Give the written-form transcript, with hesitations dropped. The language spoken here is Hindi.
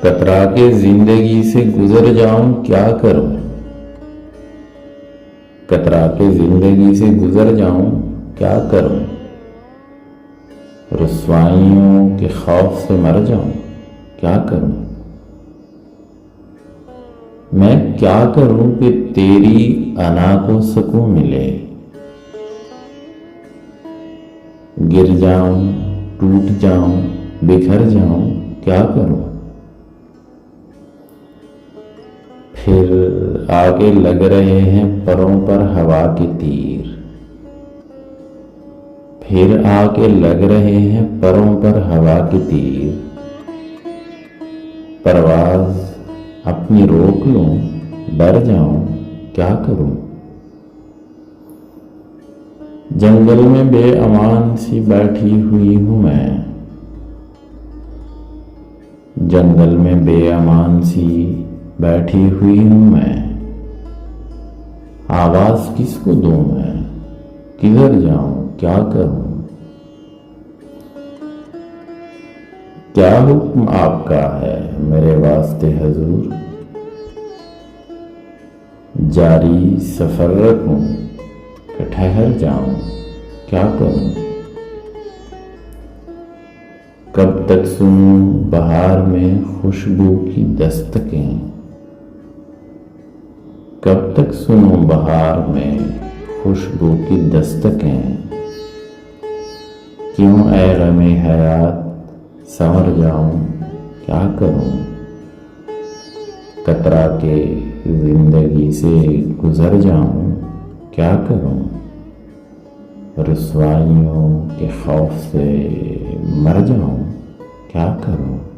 कतरा के जिंदगी से गुजर जाऊं क्या करूं। कतरा के जिंदगी से गुजर जाऊं क्या करूं। रुस्वाइयों के खौफ से मर जाऊं क्या करूं। मैं क्या करूं कि तेरी अना को सुकून मिले। गिर जाऊं, टूट जाऊं, बिखर जाऊं क्या करूं। फिर आगे लग रहे हैं परों पर हवा के तीर। फिर आके लग रहे हैं परों पर हवा के तीर। परवाज अपनी रोक लूं, डर जाऊं क्या करूं। जंगल में बेअमान सी बैठी हुई हूं मैं। जंगल में बेअमान सी बैठी हुई हूं मैं। आवाज किसको दूं मैं, किधर जाऊं क्या करूं। क्या हुक्म आपका है मेरे वास्ते हजूर। जारी सफर रखूं कि ठहर जाऊं क्या करूं। कब तक सुनूं बहार में खुशबू की दस्तकें। कब तक सुनूं बहार में खुशबू की दस्तकें। क्यों ऐ गमे हयात संवर जाऊं क्या करूं। कतरा के जिंदगी से गुजर जाऊं क्या करूं। रुस्वाइयों के खौफ से मर जाऊं क्या करूं।